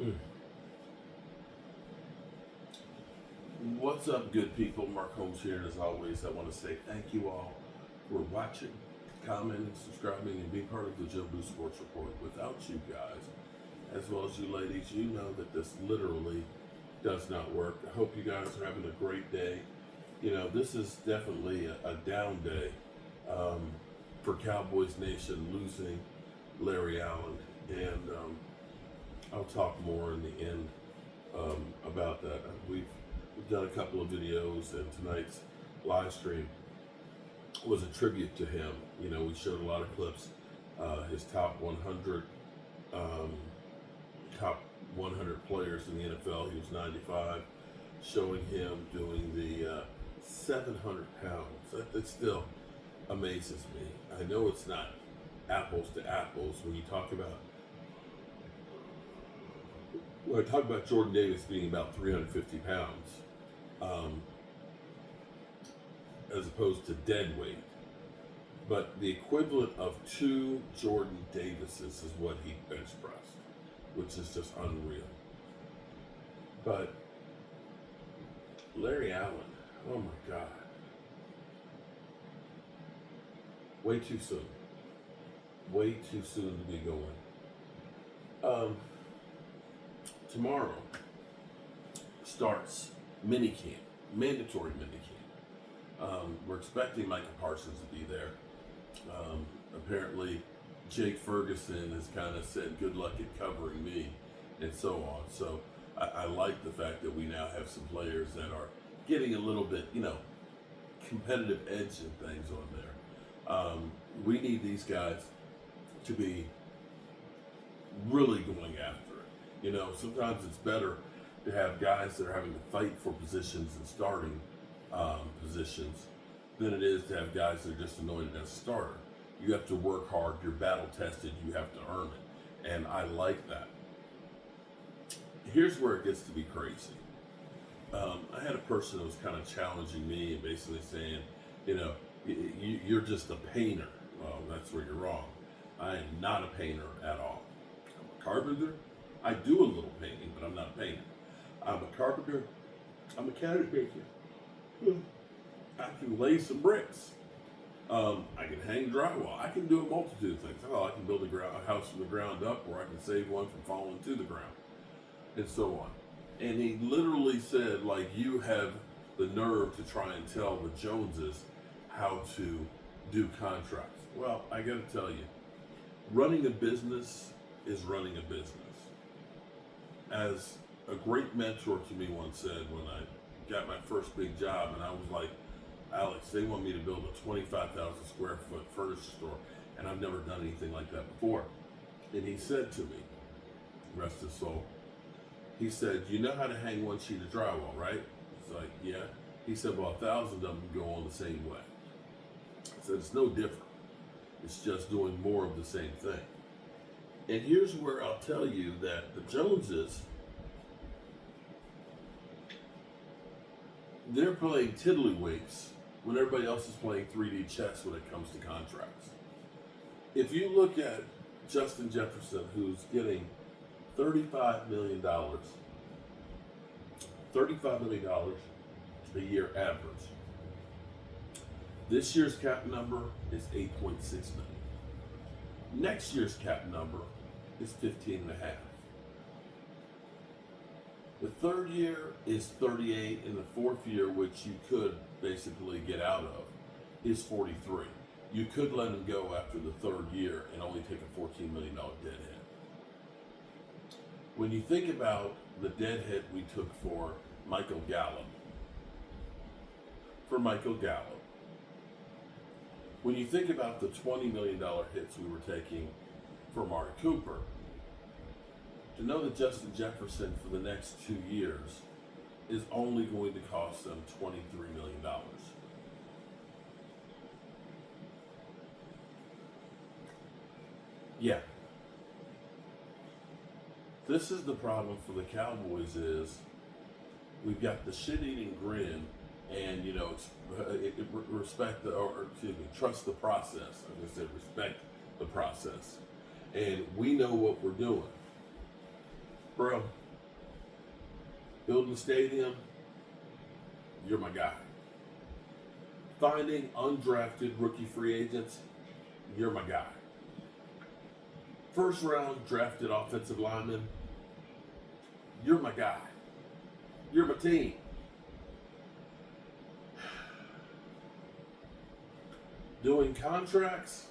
Mm. What's up, good people? Mark Holmes here, and as always, I want to say thank you all for watching, commenting, subscribing, and being part of the Joe Blue Sports Report. Without you guys, as well as you ladies, you know that this literally does not work. I hope you guys are having a great day. You know, this is definitely a down day um, for Cowboys Nation losing Larry Allen, and I'll talk more in the end about that. We've done a couple of videos, and tonight's live stream was a tribute to him. You know, we showed a lot of clips, his top 100, um, top 100 players in the NFL. He was 95, showing him doing the 700 pounds. That still amazes me. I know it's not apples to apples when you talk about. When I talk about Jordan Davis being about 350 pounds, um, as opposed to dead weight, but the equivalent of two Jordan Davises is what he bench pressed, which is just unreal. But Larry Allen, oh my God, way too soon. Way too soon to be going. Tomorrow starts minicamp, mandatory minicamp. We're expecting Michael Parsons to be there. Apparently, Jake Ferguson has kind of said good luck at covering me, and so on. So I like the fact that we now have some players that are getting a little bit, competitive edge and things on there. We need these guys to be really going after it. You know, sometimes it's better to have guys that are having to fight for positions and starting positions than it is to have guys that are just anointed as a starter. You have to work hard, you're battle tested, you have to earn it. And I like that. Here's where it gets to be crazy. I had a person that was kind of challenging me and basically saying, you're just a painter. Well, that's where you're wrong. I am not a painter at all. I'm a carpenter. I do a little painting, but I'm not a painter. I'm a carpenter. I'm a cabinet maker. I can lay some bricks. I can hang drywall. I can do a multitude of things. I can build a house from the ground up, or I can save one from falling to the ground, and so on. And he literally said, like, you have the nerve to try and tell the Joneses how to do contracts. Well, I got to tell you, running a business is running a business. As a great mentor to me once said when I got my first big job, and I was like, Alex, they want me to build a 25,000 square foot furniture store, and I've never done anything like that before. And he said to me, rest his soul, he said, you know how to hang one sheet of drywall, right? It's like, yeah. He said, well, 1,000 of them go on the same way. I said, it's no different. It's just doing more of the same thing. And here's where I'll tell you that the Joneses, they're playing tiddlywinks when everybody else is playing 3D chess when it comes to contracts. If you look at Justin Jefferson, who's getting $35 million a year average. This year's cap number is 8.6 million. Next year's cap number is 15.5. The third year is 38, and the fourth year, which you could basically get out of, is 43. You could let him go after the third year and only take a $14 million dead hit. When you think about the dead hit we took for Michael Gallup, when you think about the $20 million hits we were taking for Amari Cooper, to know that Justin Jefferson for the next 2 years is only going to cost them $23 million. Yeah. This is the problem for the Cowboys is we've got the shit-eating grin and, trust the process. I'm going to say respect the process. And we know what we're doing. Bro, building a stadium, you're my guy. Finding undrafted rookie free agents, you're my guy. First round drafted offensive lineman, you're my guy. You're my team. Doing contracts,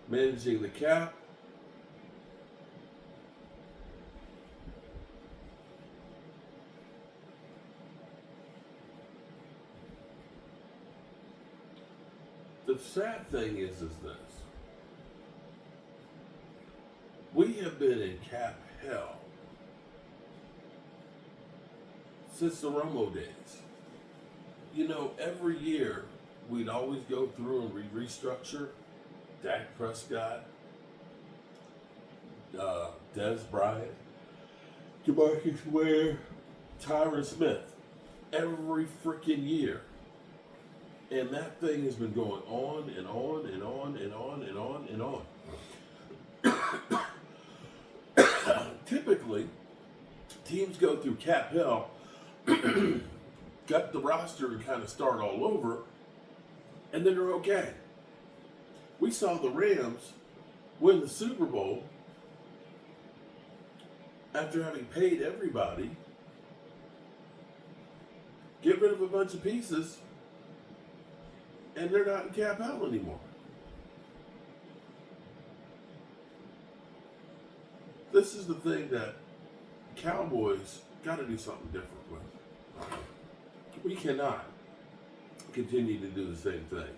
managing the cap, the sad thing is this. We have been in cap hell since the Romo days. You know, every year we'd always go through and restructure. Dak Prescott, Dez Bryant, Jamarcus Ware, Tyron Smith, every freaking year. And that thing has been going on and on and on and on and on and on. Typically, teams go through cap hell, gut the roster and kind of start all over, and then they're okay. We saw the Rams win the Super Bowl after having paid everybody, get rid of a bunch of pieces, and they're not in cap hell anymore. This is the thing that Cowboys got to do something different with. We cannot continue to do the same thing.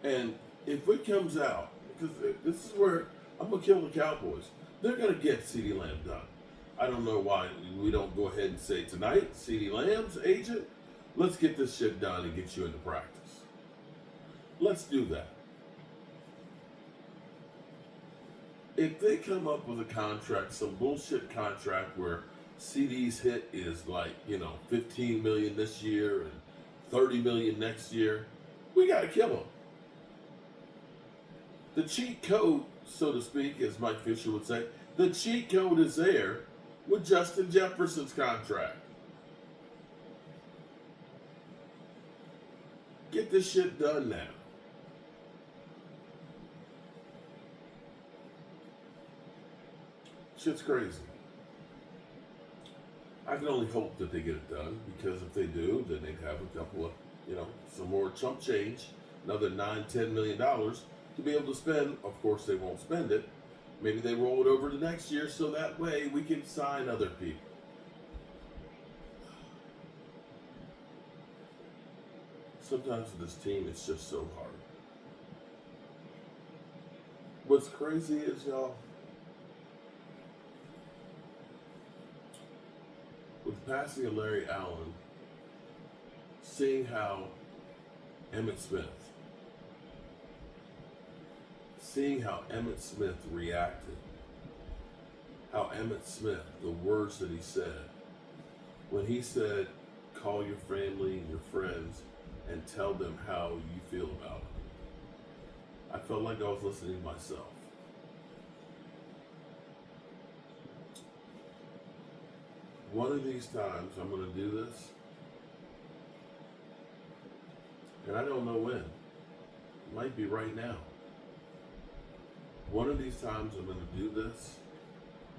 And if it comes out, because this is where I'm going to kill the Cowboys, they're going to get CeeDee Lamb done. I don't know why we don't go ahead and say tonight, CeeDee Lamb's agent, let's get this shit done and get you into practice. Let's do that. If they come up with a contract, some bullshit contract where CD's hit is like, $15 million this year and $30 million next year, we got to kill him. The cheat code, so to speak, as Mike Fisher would say, the cheat code is there with Justin Jefferson's contract. Get this shit done now. Shit's crazy. I can only hope that they get it done, because if they do, then they'd have a couple of, some more chump change, another $9-10 million to be able to spend. Of course, they won't spend it. Maybe they roll it over to next year so that way we can sign other people. Sometimes with this team, it's just so hard. What's crazy is, y'all, with the passing of Larry Allen, seeing how Emmitt Smith reacted, how Emmitt Smith, the words that he said, when he said, call your family and your friends and tell them how you feel about it. I felt like I was listening to myself. One of these times I'm going to do this, and I don't know when. It might be right now. One of these times I'm going to do this,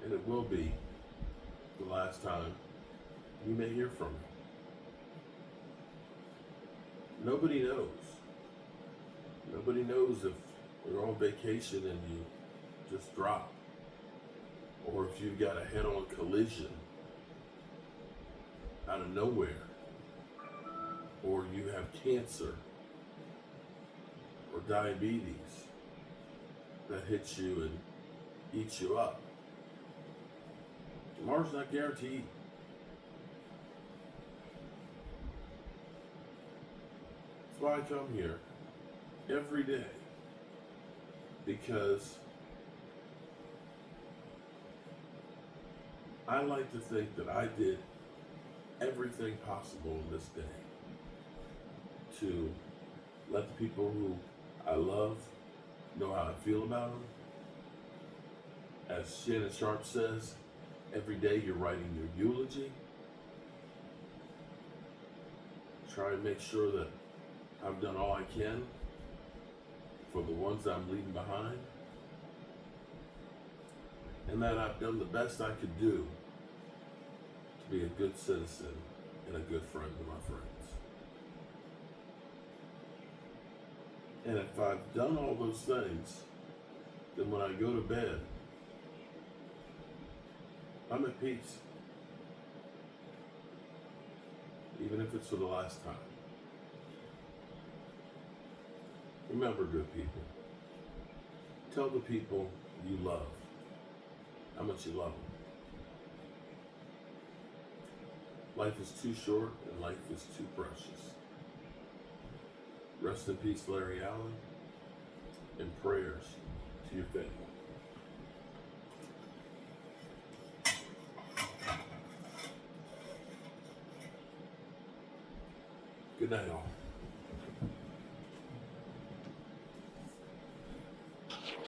and it will be the last time you may hear from me. Nobody knows. Nobody knows if you're on vacation and you just drop, or if you've got a head-on collision out of nowhere, or you have cancer or diabetes that hits you and eats you up. Tomorrow's not guaranteed. That's why I come here every day, because I like to think that I did everything possible in this day to let the people who I love know how I feel about them. As Shannon Sharp says, every day you're writing your eulogy. Try to make sure that I've done all I can for the ones I'm leaving behind, and that I've done the best I could do to be a good citizen and a good friend to my friends. And if I've done all those things, then when I go to bed, I'm at peace. Even if it's for the last time. Remember, good people, tell the people you love how much you love them. Life is too short and life is too precious. Rest in peace, Larry Allen, and prayers to your family. Good night, all.